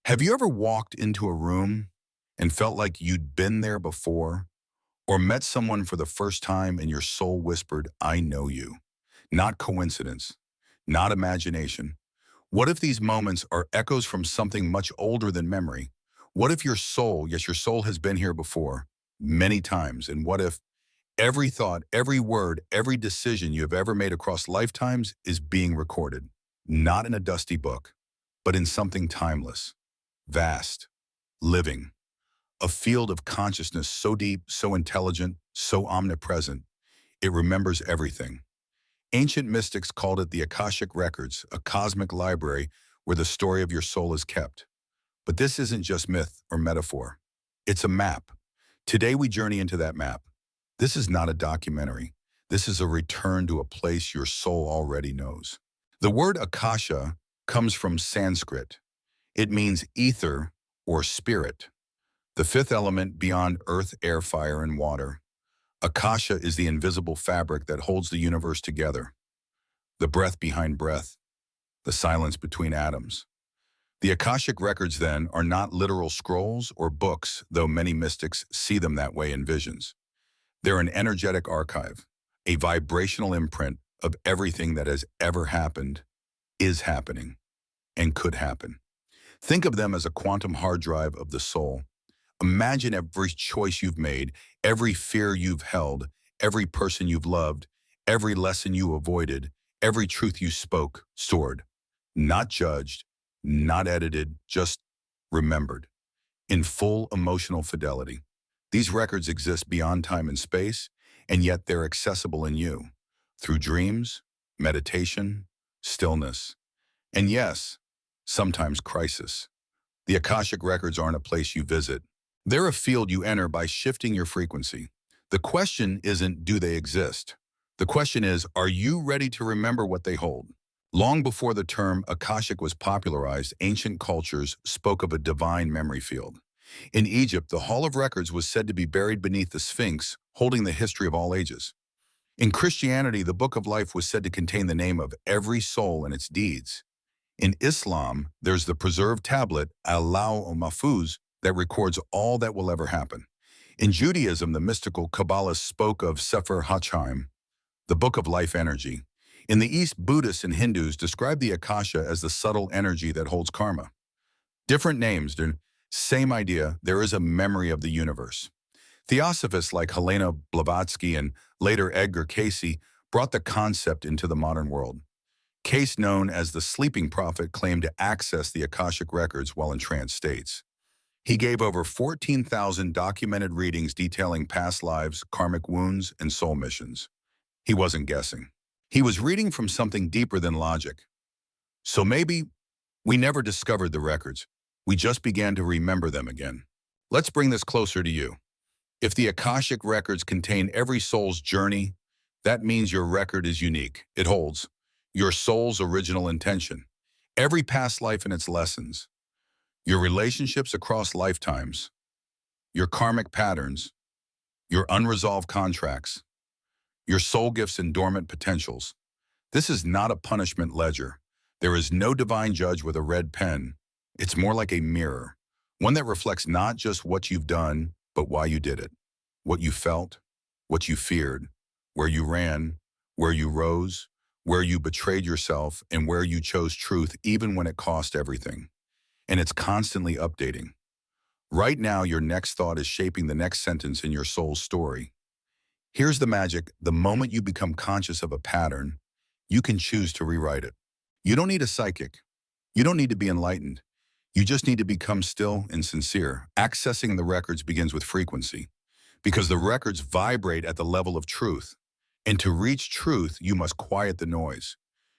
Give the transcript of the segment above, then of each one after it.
Have you ever walked into a room and felt like you'd been there before, or met someone for the first time and your soul whispered, I know you? Not coincidence, not imagination. What if these moments are echoes from something much older than memory? What if your soul, yes, your soul has been here before, many times, and what if every thought, every word, every decision you have ever made across lifetimes is being recorded, not in a dusty book, but in something timeless, vast, living, a field of consciousness so deep, so intelligent, so omnipresent, it remembers everything. Ancient mystics called it the Akashic Records, a cosmic library where the story of your soul is kept. But this isn't just myth or metaphor. It's a map. Today we journey into that map. This is not a documentary. This is a return to a place your soul already knows. The word Akasha comes from Sanskrit. It means ether or spirit, the fifth element beyond earth, air, fire, and water. Akasha is the invisible fabric that holds the universe together, the breath behind breath, the silence between atoms. The Akashic Records, then, are not literal scrolls or books, though many mystics see them that way in visions. They're an energetic archive, a vibrational imprint of everything that has ever happened, is happening, and could happen. Think of them as a quantum hard drive of the soul. Imagine every choice you've made, every fear you've held, every person you've loved, every lesson you avoided, every truth you spoke, stored, not judged, not edited, just remembered, in full emotional fidelity. These records exist beyond time and space, and yet they're accessible in you, through dreams, meditation, stillness, and yes, sometimes crisis. The Akashic Records aren't a place you visit. They're a field you enter by shifting your frequency. The question isn't, do they exist? The question is, are you ready to remember what they hold? Long before the term Akashic was popularized, ancient cultures spoke of a divine memory field. In Egypt, the Hall of Records was said to be buried beneath the Sphinx, holding the history of all ages. In Christianity, the Book of Life was said to contain the name of every soul and its deeds. In Islam, there's the preserved tablet, Al-Mahfuz, that records all that will ever happen. In Judaism, the mystical Kabbalah spoke of Sefer HaChaim, the book of life energy. In the East, Buddhists and Hindus describe the Akasha as the subtle energy that holds karma. Different names, same idea, there is a memory of the universe. Theosophists like Helena Blavatsky and later Edgar Cayce brought the concept into the modern world. Case, known as the sleeping prophet, claimed to access the Akashic Records while in trance states. He gave over 14,000 documented readings detailing past lives, karmic wounds, and soul missions. He wasn't guessing. He was reading from something deeper than logic. So maybe we never discovered the records. We just began to remember them again. Let's bring this closer to you. If the Akashic Records contain every soul's journey, that means your record is unique. It holds your soul's original intention, every past life and its lessons, your relationships across lifetimes, your karmic patterns, your unresolved contracts, your soul gifts and dormant potentials. This is not a punishment ledger. There is no divine judge with a red pen. It's more like a mirror, one that reflects not just what you've done, but why you did it, what you felt, what you feared, where you ran, where you rose, where you betrayed yourself, and where you chose truth even when it cost everything. And it's constantly updating. Right now, your next thought is shaping the next sentence in your soul's story. Here's the magic. The moment you become conscious of a pattern, you can choose to rewrite it. You don't need a psychic. You don't need to be enlightened. You just need to become still and sincere. Accessing the records begins with frequency, because the records vibrate at the level of truth. And to reach truth, you must quiet the noise.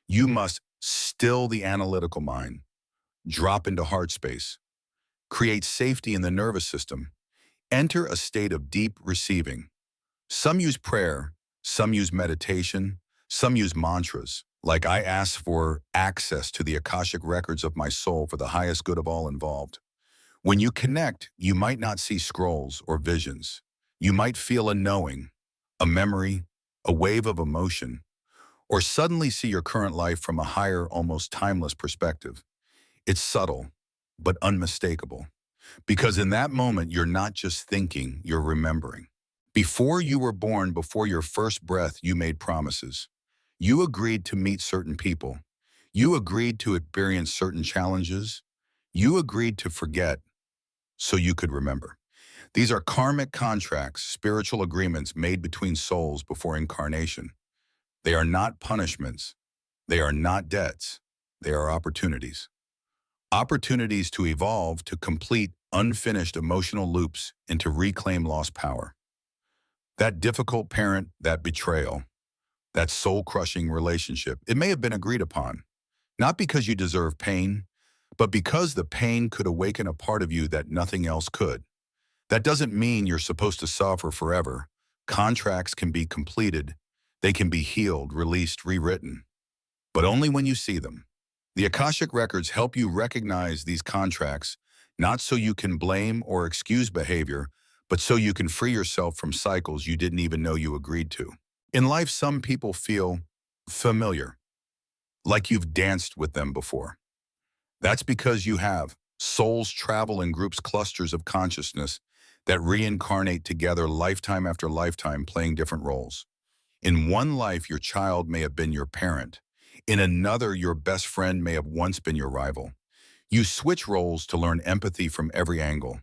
You must still the analytical mind, drop into heart space, create safety in the nervous system, enter a state of deep receiving. Some use prayer, some use meditation, some use mantras, like I ask for access to the Akashic Records of my soul for the highest good of all involved. When you connect, you might not see scrolls or visions. You might feel a knowing, a memory, a wave of emotion, or suddenly see your current life from a higher, almost timeless perspective. It's subtle, but unmistakable. Because in that moment, you're not just thinking, you're remembering. Before you were born, before your first breath, you made promises. You agreed to meet certain people. You agreed to experience certain challenges. You agreed to forget so you could remember. These are karmic contracts, spiritual agreements made between souls before incarnation. They are not punishments. They are not debts. They are opportunities. Opportunities to evolve, to complete unfinished emotional loops, and to reclaim lost power. That difficult parent, that betrayal, that soul-crushing relationship, it may have been agreed upon, not because you deserve pain, but because the pain could awaken a part of you that nothing else could. That doesn't mean you're supposed to suffer forever. Contracts can be completed. They can be healed, released, rewritten, but only when you see them. The Akashic Records help you recognize these contracts, not so you can blame or excuse behavior, but so you can free yourself from cycles you didn't even know you agreed to. In life, some people feel familiar, like you've danced with them before. That's because you have. Souls travel in groups, clusters of consciousness that reincarnate together lifetime after lifetime, playing different roles. In one life, your child may have been your parent. In another, your best friend may have once been your rival. You switch roles to learn empathy from every angle.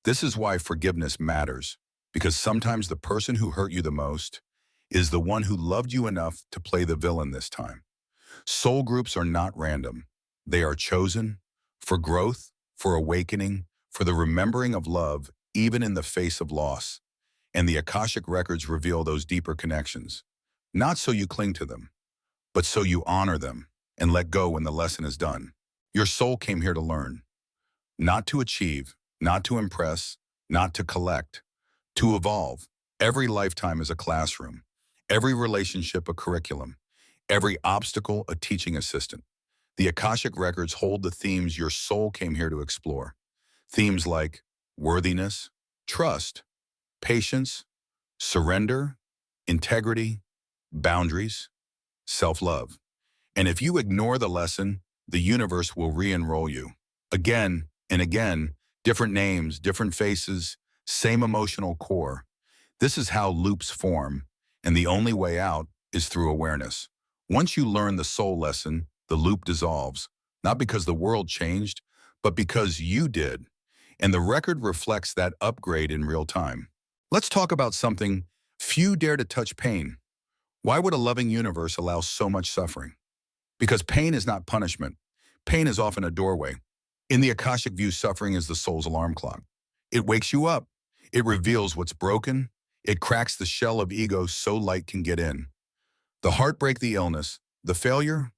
This is why forgiveness matters, because sometimes the person who hurt you the most is the one who loved you enough to play the villain this time. Soul groups are not random. They are chosen for growth, for awakening, for the remembering of love, even in the face of loss. And the Akashic Records reveal those deeper connections, not so you cling to them, but so you honor them and let go when the lesson is done. Your soul came here to learn, not to achieve, not to impress, not to collect, to evolve. Every lifetime is a classroom, every relationship a curriculum, every obstacle a teaching assistant. The Akashic Records hold the themes your soul came here to explore. Themes like worthiness, trust, patience, surrender, integrity, boundaries, self-love. And if you ignore the lesson, the universe will re-enroll you. Again and again, different names, different faces, same emotional core. This is how loops form, and the only way out is through awareness. Once you learn the soul lesson, the loop dissolves, not because the world changed, but because you did. And the record reflects that upgrade in real time. Let's talk about something few dare to touch: pain. Why would a loving universe allow so much suffering? Because pain is not punishment. Pain is often a doorway. In the Akashic view, suffering is the soul's alarm clock. It wakes you up. It reveals what's broken. It cracks the shell of ego so light can get in. The heartbreak, the illness, the failure,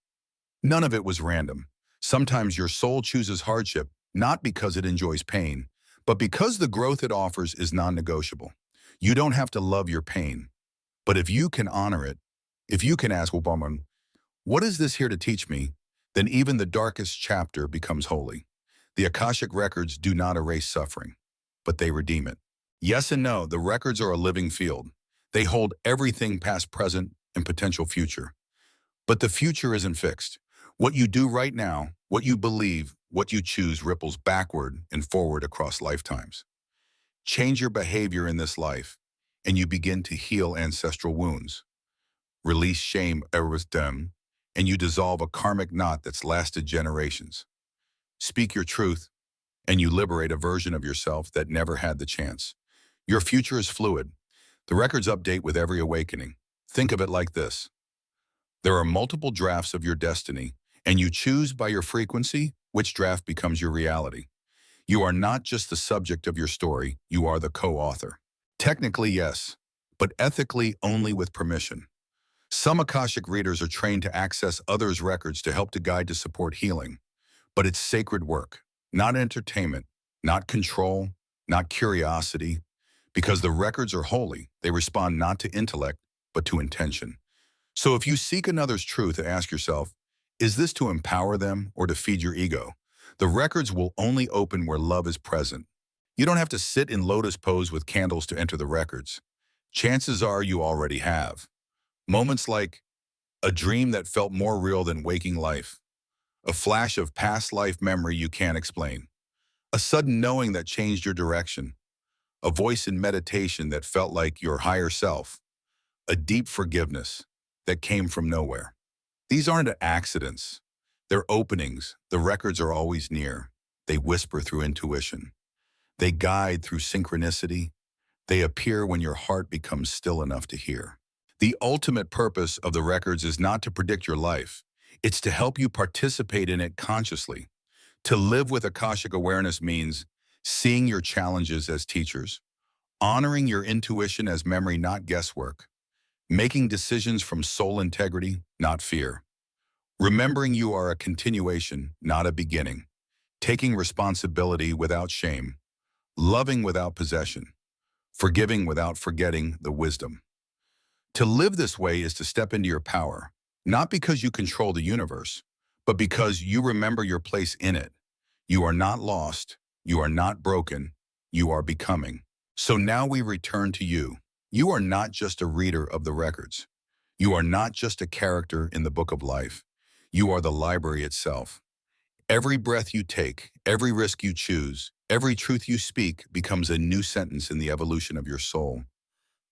none of it was random. Sometimes your soul chooses hardship, not because it enjoys pain, but because the growth it offers is non-negotiable. You don't have to love your pain, but if you can honor it, if you can ask, "Woman, what is this here to teach me?" then even the darkest chapter becomes holy. The Akashic Records do not erase suffering, but they redeem it. Yes and no, the records are a living field. They hold everything past, present, and potential future. But the future isn't fixed. What you do right now, what you believe, what you choose ripples backward and forward across lifetimes. Change your behavior in this life, and you begin to heal ancestral wounds. Release shame, wisdom, and you dissolve a karmic knot that's lasted generations. Speak your truth, and you liberate a version of yourself that never had the chance. Your future is fluid. The records update with every awakening. Think of it like this. There are multiple drafts of your destiny, and you choose by your frequency which draft becomes your reality. You are not just the subject of your story, you are the co-author. Technically, yes, but ethically only with permission. Some Akashic readers are trained to access others' records to help to guide to support healing. But it's sacred work, not entertainment, not control, not curiosity. Because the records are holy, they respond not to intellect, but to intention. So if you seek another's truth, ask yourself, is this to empower them or to feed your ego? The records will only open where love is present. You don't have to sit in lotus pose with candles to enter the records. Chances are you already have. Moments like a dream that felt more real than waking life, a flash of past life memory you can't explain, A sudden knowing that changed your direction. A voice in meditation that felt like your higher self. A deep forgiveness that came from nowhere. These aren't accidents. They're openings. The records are always near. They whisper through intuition. They guide through synchronicity. They appear when your heart becomes still enough to hear. The ultimate purpose of the records is not to predict your life. It's to help you participate in it consciously. To live with Akashic awareness means seeing your challenges as teachers, honoring your intuition as memory, not guesswork, making decisions from soul integrity, not fear, remembering you are a continuation, not a beginning, taking responsibility without shame, loving without possession, forgiving without forgetting the wisdom. To live this way is to step into your power, not because you control the universe, but because you remember your place in it. You are not lost. You are not broken. You are becoming. So now we return to you. You are not just a reader of the records. You are not just a character in the book of life. You are the library itself. Every breath you take, every risk you choose, every truth you speak becomes a new sentence in the evolution of your soul.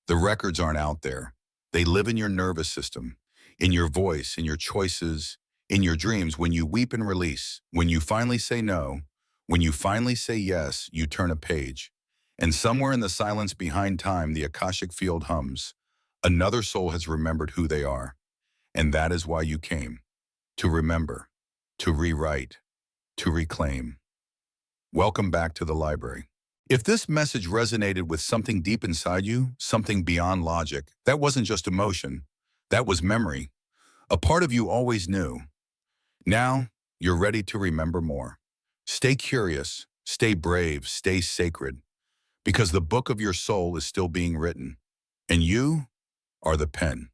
The records aren't out there. They live in your nervous system, in your voice, in your choices, in your dreams. When you weep and release, when you finally say no, when you finally say yes, you turn a page. And somewhere in the silence behind time, the Akashic field hums. Another soul has remembered who they are. And that is why you came. To remember, to rewrite, to reclaim. Welcome back to the library. If this message resonated with something deep inside you, something beyond logic, that wasn't just emotion, that was memory. A part of you always knew. Now, you're ready to remember more. Stay curious, stay brave, stay sacred, because the book of your soul is still being written, and you are the pen.